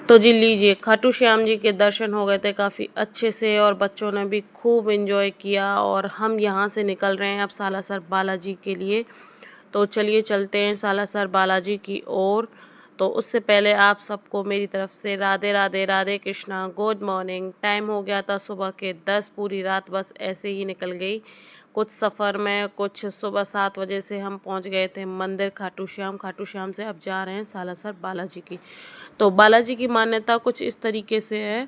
तो जी लीजिए, खाटू श्याम जी के दर्शन हो गए थे काफ़ी अच्छे से और बच्चों ने भी खूब एंजॉय किया और हम यहाँ से निकल रहे हैं अब सालासर बालाजी के लिए। तो चलिए चलते हैं सालासर बालाजी की ओर। तो उससे पहले आप सबको मेरी तरफ से Radhe Radhe, Radhe Krishna, good morning. Time हो गया था सुबह के 10, पूरी रात बस ऐसे ही निकल गई। कुछ सफ़र में, कुछ सुबह 7 बजे से हम पहुंच गए थे मंदिर खाटू श्याम। खाटू श्याम से अब जा रहे हैं सालासर बालाजी की। तो बालाजी की मान्यता कुछ इस तरीके से है,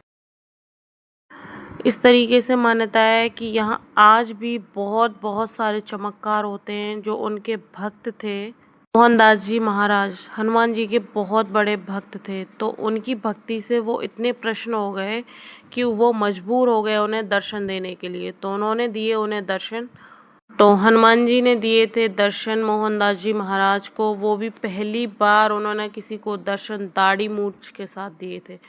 इस तरीके से मान्यता है कि यहाँ आज भी बहुत बहुत सारे चमत्कार होते हैं। जो उनके भक्त थे मोहनदास जी महाराज, हनुमान जी के बहुत बड़े भक्त थे। तो उनकी भक्ति से वो इतने प्रसन्न हो गए कि वो मजबूर हो गए उन्हें दर्शन देने के लिए। तो उन्होंने दिए उन्हें दर्शन। तो हनुमान जी ने दिए थे दर्शन मोहनदास जी महाराज को। वो भी पहली बार उन्होंने किसी को दर्शन दाढ़ी मूंछ के साथ दिए थे।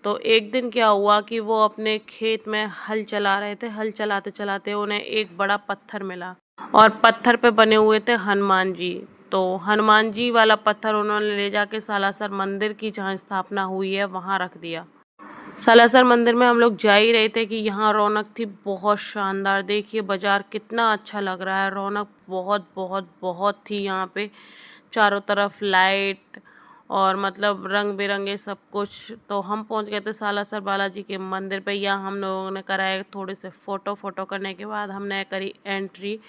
तो एक दिन क्या हुआ कि वो अपने खेत में हल चला रहे थे। हल चलाते चलाते उन्हें एक बड़ा पत्थर मिला और पत्थर पे बने हुए थे हनुमान जी। तो हनुमान जी वाला पत्थर उन्होंने ले जाके सालासर मंदिर की जहाँ स्थापना हुई है वहाँ रख दिया। सालासर मंदिर में हम लोग जा ही रहे थे कि यहाँ रौनक थी बहुत शानदार। देखिए बाजार कितना अच्छा लग रहा है, रौनक बहुत बहुत बहुत थी यहाँ पे। चारों तरफ लाइट और मतलब रंग बिरंगे सब कुछ। तो हम पहुँच गए थे सालासर बालाजी के मंदिर पे। यहाँ हम लोगों ने कराए थोड़े से फ़ोटो करने के बाद हमने करी एंट्री।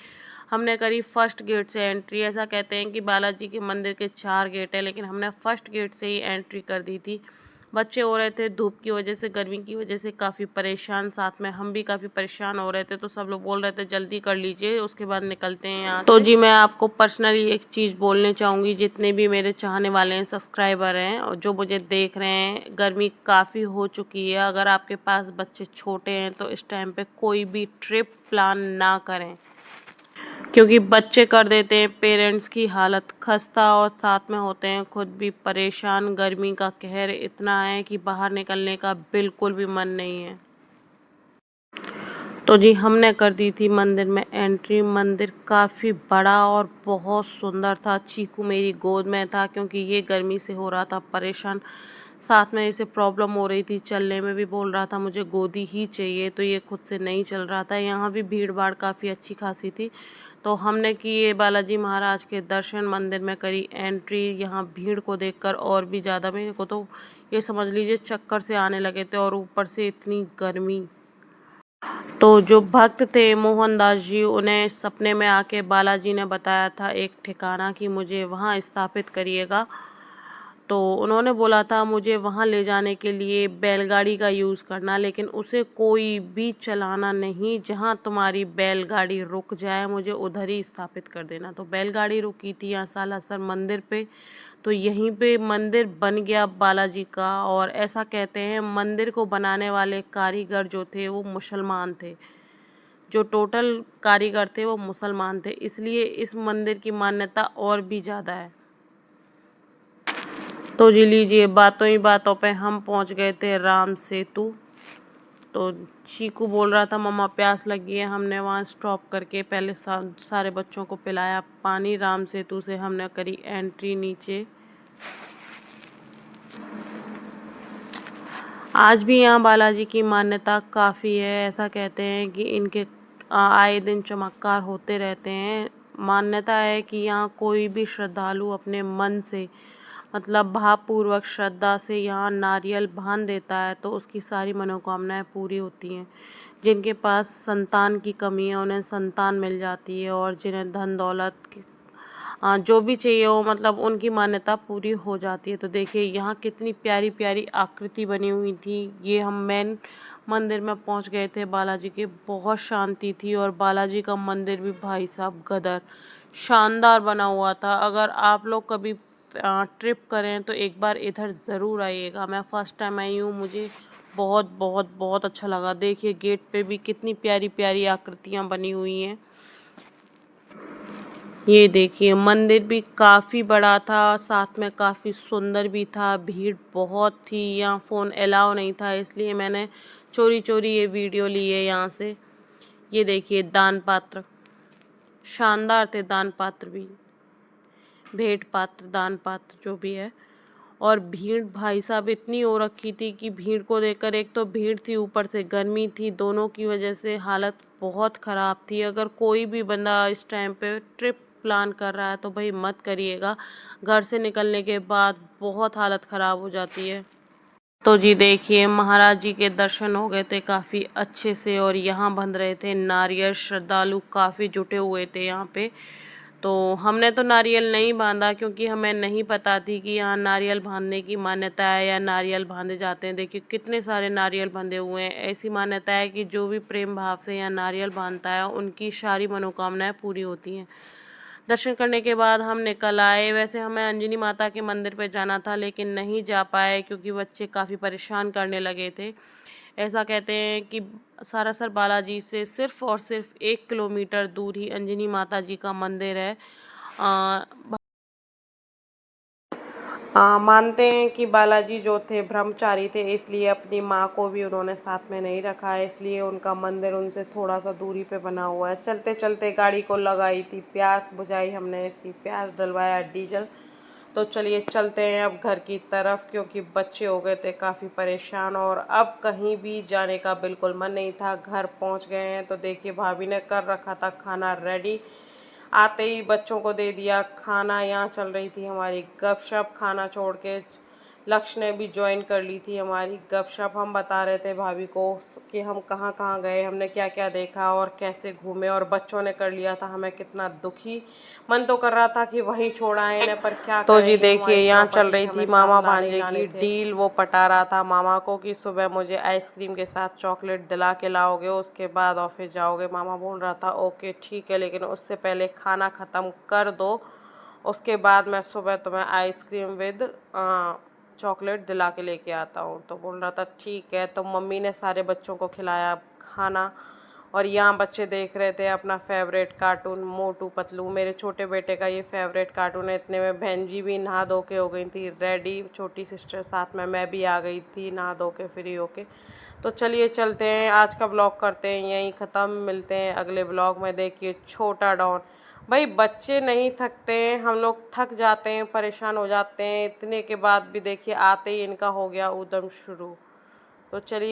हमने करी फर्स्ट गेट से एंट्री। ऐसा कहते हैं कि बालाजी के मंदिर के 4 गेट हैं, लेकिन हमने फर्स्ट गेट से ही एंट्री कर दी थी। बच्चे हो रहे थे धूप की वजह से, गर्मी की वजह से काफ़ी परेशान, साथ में हम भी काफ़ी परेशान हो रहे थे। तो सब लोग बोल रहे थे जल्दी कर लीजिए, उसके बाद निकलते हैं यहाँ तो से। जी मैं आपको पर्सनली एक चीज़ बोलने चाहूँगी, जितने भी मेरे चाहने वाले हैं, सब्सक्राइबर हैं और जो मुझे देख रहे हैं, गर्मी काफ़ी हो चुकी है। अगर आपके पास बच्चे छोटे हैं तो इस टाइम पे कोई भी ट्रिप प्लान ना करें, क्योंकि बच्चे कर देते हैं पेरेंट्स की हालत खस्ता और साथ में होते हैं खुद भी परेशान। गर्मी का कहर इतना है कि बाहर निकलने का बिल्कुल भी मन नहीं है। तो जी हमने कर दी थी मंदिर में एंट्री। मंदिर काफ़ी बड़ा और बहुत सुंदर था। चीकू मेरी गोद में था क्योंकि ये गर्मी से हो रहा था परेशान, साथ में इसे प्रॉब्लम हो रही थी चलने में भी, बोल रहा था मुझे गोदी ही चाहिए। तो ये खुद से नहीं चल रहा था। यहाँ भी भीड़ भाड़ काफ़ी अच्छी खासी थी। तो हमने किए बालाजी महाराज के दर्शन, मंदिर में करी एंट्री। यहाँ भीड़ को देखकर और भी ज़्यादा मेरे को तो ये समझ लीजिए चक्कर से आने लगे थे और ऊपर से इतनी गर्मी। तो जो भक्त थे मोहनदास जी, उन्हें सपने में आके बालाजी ने बताया था एक ठिकाना कि मुझे वहाँ स्थापित करिएगा। तो उन्होंने बोला था मुझे वहाँ ले जाने के लिए बैलगाड़ी का यूज़ करना, लेकिन उसे कोई भी चलाना नहीं। जहाँ तुम्हारी बैलगाड़ी रुक जाए मुझे उधर ही स्थापित कर देना। तो बैलगाड़ी रुकी थी यहाँ सालासर मंदिर पे। तो यहीं पे मंदिर बन गया बालाजी का। और ऐसा कहते हैं मंदिर को बनाने वाले कारीगर जो थे वो मुसलमान थे। जो टोटल कारीगर थे वो मुसलमान थे, इसलिए इस मंदिर की मान्यता और भी ज़्यादा है। तो जी लीजिए, बातों ही बातों पे हम पहुंच गए थे राम सेतु। तो चीकू बोल रहा था मम्मा प्यास लगी है। हमने वहाँ स्टॉप करके पहले सारे बच्चों को पिलाया पानी। राम सेतु से हमने करी एंट्री नीचे। आज भी यहाँ बालाजी की मान्यता काफ़ी है। ऐसा कहते हैं कि इनके आए दिन चमत्कार होते रहते हैं। मान्यता है कि यहाँ कोई भी श्रद्धालु अपने मन से, मतलब भावपूर्वक श्रद्धा से यहाँ नारियल बांध देता है तो उसकी सारी मनोकामनाएं पूरी होती हैं। जिनके पास संतान की कमी है उन्हें संतान मिल जाती है, और जिन्हें धन दौलत जो भी चाहिए हो, मतलब उनकी मान्यता पूरी हो जाती है। तो देखिए यहाँ कितनी प्यारी प्यारी आकृति बनी हुई थी। ये हम मेन मंदिर में पहुंच गए थे बालाजी के। बहुत शांति थी और बालाजी का मंदिर भी भाई साहब गदर शानदार बना हुआ था। अगर आप लोग कभी ट्रिप करें तो एक बार इधर ज़रूर आइएगा। मैं फ़र्स्ट टाइम आई हूँ, मुझे बहुत बहुत बहुत अच्छा लगा। देखिए गेट पे भी कितनी प्यारी प्यारी आकृतियाँ बनी हुई हैं। ये देखिए मंदिर भी काफ़ी बड़ा था, साथ में काफ़ी सुंदर भी था। भीड़ बहुत थी, यहाँ फ़ोन अलाउ नहीं था, इसलिए मैंने चोरी चोरी ये वीडियो ली है यहाँ से। ये देखिए दान पात्र शानदार थे, दान पात्र भी, भेंट पात्र, दान पात्र जो भी है। और भीड़ भाई साहब इतनी हो रखी थी कि भीड़ को देखकर, एक तो भीड़ थी ऊपर से गर्मी थी, दोनों की वजह से हालत बहुत ख़राब थी। अगर कोई भी बंदा इस टाइम पे ट्रिप प्लान कर रहा है तो भाई मत करिएगा, घर से निकलने के बाद बहुत हालत ख़राब हो जाती है। तो जी देखिए, महाराज जी के दर्शन हो गए थे काफ़ी अच्छे से, और यहाँ बंध रहे थे नारियल। श्रद्धालु काफ़ी जुटे हुए थे यहाँ पे। तो हमने तो नारियल नहीं बांधा क्योंकि हमें नहीं पता थी कि यहाँ नारियल बांधने की मान्यता है या नारियल बांधे जाते हैं। देखिए कितने सारे नारियल बंधे हुए हैं। ऐसी मान्यता है कि जो भी प्रेम भाव से यहाँ नारियल बांधता है उनकी सारी मनोकामनाएं पूरी होती हैं। दर्शन करने के बाद हम निकल आए। वैसे हमें अंजनी माता के मंदिर पे जाना था लेकिन नहीं जा पाए क्योंकि बच्चे काफ़ी परेशान करने लगे थे। ऐसा कहते हैं कि सारासर बालाजी से सिर्फ और सिर्फ 1 किलोमीटर दूर ही अंजनी माता जी का मंदिर है। मानते हैं कि बालाजी जो थे ब्रह्मचारी थे, इसलिए अपनी माँ को भी उन्होंने साथ में नहीं रखा है, इसलिए उनका मंदिर उनसे थोड़ा सा दूरी पे बना हुआ है। चलते चलते गाड़ी को लगाई थी प्यास बुझाई हमने, इसकी प्यास डलवाया डीजल। तो चलिए चलते हैं अब घर की तरफ, क्योंकि बच्चे हो गए थे काफ़ी परेशान और अब कहीं भी जाने का बिल्कुल मन नहीं था। घर पहुंच गए हैं तो देखिए भाभी ने कर रखा था खाना रेडी, आते ही बच्चों को दे दिया खाना। यहाँ चल रही थी हमारी गपशप, खाना छोड़ के लक्ष्य ने भी ज्वाइन कर ली थी हमारी गपशप। हम बता रहे थे भाभी को कि हम कहाँ कहाँ गए, हमने क्या क्या देखा और कैसे घूमे, और बच्चों ने कर लिया था हमें कितना दुखी। मन तो कर रहा था कि वहीं छोड़ आए इन्हें, पर क्या तो जी देखिए यहाँ चल रही थी मामा भांजे की डील। वो पटा रहा था मामा को कि सुबह मुझे आइसक्रीम के साथ चॉकलेट दिला के लाओगे, उसके बाद ऑफिस जाओगे। मामा बोल रहा था ओके ठीक है, लेकिन उससे पहले खाना ख़त्म कर दो, उसके बाद मैं सुबह तुम्हें आइसक्रीम विद चॉकलेट दिला के लेके आता हूँ। तो बोल रहा था ठीक है। तो मम्मी ने सारे बच्चों को खिलाया खाना, और यहाँ बच्चे देख रहे थे अपना फेवरेट कार्टून मोटू पतलू। मेरे छोटे बेटे का ये फेवरेट कार्टून है। इतने में बहन जी भी नहा धो के हो गई थी रेडी, छोटी सिस्टर साथ में, मैं भी आ गई थी नहा धो के फ्री होके। तो चलिए चलते हैं, आज का ब्लॉग करते हैं यहीं ख़त्म। मिलते हैं अगले ब्लॉग में। देखिए छोटा डॉन, भाई बच्चे नहीं थकते हैं, हम लोग थक जाते हैं, परेशान हो जाते हैं। इतने के बाद भी देखिए आते ही इनका हो गया ऊधम शुरू। तो चलिए।